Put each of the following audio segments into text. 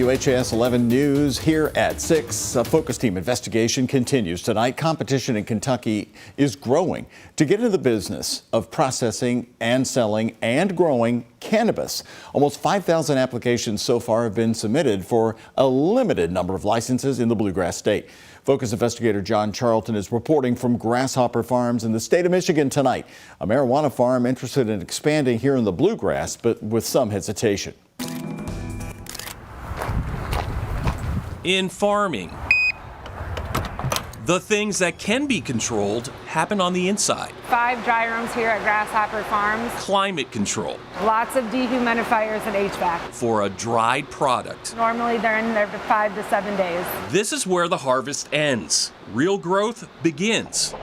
WHAS 11 News here at 6. A focus team investigation continues tonight. Competition in Kentucky is growing to get into the business of processing and selling and growing cannabis. Almost 5,000 applications so far have been submitted for a limited number of licenses in the Bluegrass State. Focus investigator John Charlton is reporting from Grasshopper Farms in the state of Michigan tonight. A marijuana farm interested in expanding here in the Bluegrass, but with some hesitation. In farming, the things that can be controlled happen on the inside. 5 dry rooms here at Grasshopper Farms. Climate control. Lots of dehumidifiers and HVAC. For a dried product. Normally they're in there for 5 to 7 days. This is where the harvest ends. Real growth begins.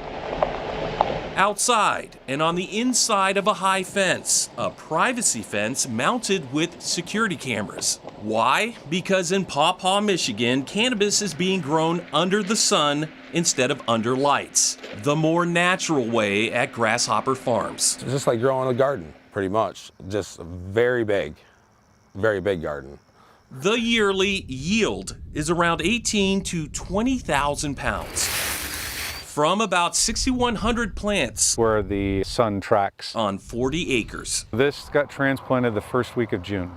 Outside and on the inside of a high fence, a privacy fence mounted with security cameras. Why? Because in Paw Paw, Michigan, cannabis is being grown under the sun instead of under lights. The more natural way at Grasshopper Farms. It's just like growing a garden, pretty much. Just a very big garden. The yearly yield is around 18 to 20,000 pounds. From about 6,100 plants. Where the sun tracks. On 40 acres. This got transplanted the first week of June.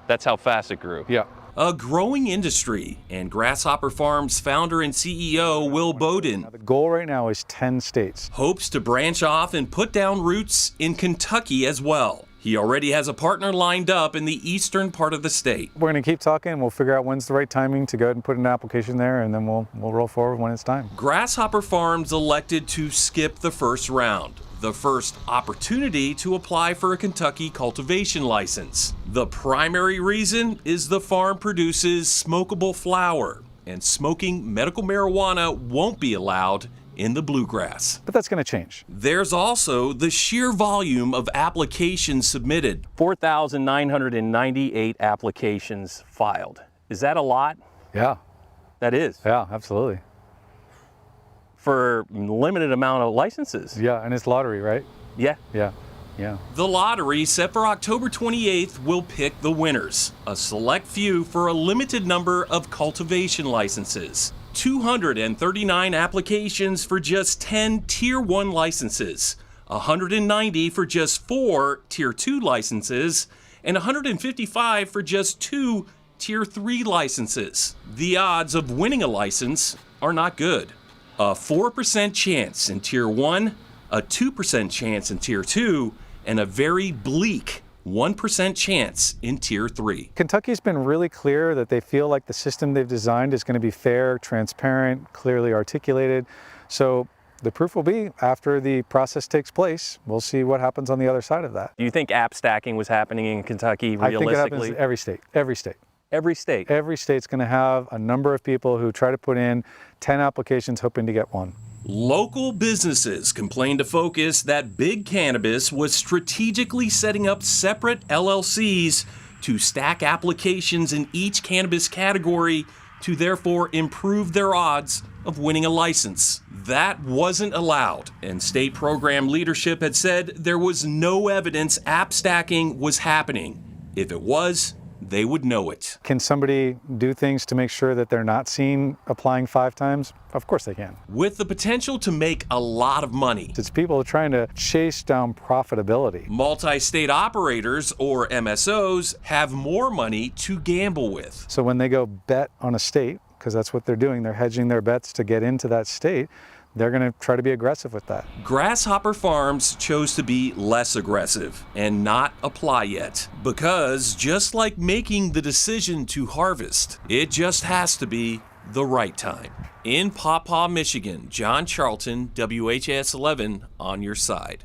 That's how fast it grew. Yeah. A growing industry, and Grasshopper Farms founder and CEO Will Bowden. The goal right now is 10 states. Hopes to branch off and put down roots in Kentucky as well. He already has a partner lined up in the eastern part of the state. We're going to keep talking. We'll figure out when's the right timing to go ahead and put an application there, and then we'll roll forward when it's time. Grasshopper Farms elected to skip the first round, the first opportunity to apply for a Kentucky cultivation license. The primary reason is the farm produces smokable flower, and smoking medical marijuana won't be allowed in the Bluegrass. But that's going to change. There's also the sheer volume of applications submitted. 4,998 applications filed. Is that a lot? Yeah. That is. Yeah, absolutely. For limited amount of licenses. Yeah, and it's lottery, right? Yeah. Yeah. Yeah. The lottery, set for October 28th, will pick the winners, a select few for a limited number of cultivation licenses. 239 applications for just 10 Tier 1 licenses, 190 for just 4 Tier 2 licenses, and 155 for just 2 Tier 3 licenses. The odds of winning a license are not good. A 4% chance in Tier 1, a 2% chance in Tier 2, and a very bleak 1% chance in Tier 3. Kentucky's been really clear that they feel like the system they've designed is going to be fair, transparent, clearly articulated. So the proof will be after the process takes place. We'll see what happens on the other side of that. Do you think app stacking was happening in Kentucky realistically? I think it happens in every state. Every state. Every state? Every state's going to have a number of people who try to put in 10 applications hoping to get one. Local businesses complained to Focus that Big Cannabis was strategically setting up separate LLCs to stack applications in each cannabis category to therefore improve their odds of winning a license. That wasn't allowed, and state program leadership had said there was no evidence app stacking was happening. If it was, they would know it. Can somebody do things to make sure that they're not seen applying 5 times? Of course they can. With the potential to make a lot of money. It's people trying to chase down profitability. Multi-state operators, or MSOs, have more money to gamble with. So when they go bet on a state, because that's what they're doing, they're hedging their bets to get into that state, they're going to try to be aggressive with that. Grasshopper Farms chose to be less aggressive and not apply yet, because just like making the decision to harvest, it just has to be the right time. In Paw Paw, Michigan, John Charlton, WHAS 11 on your side.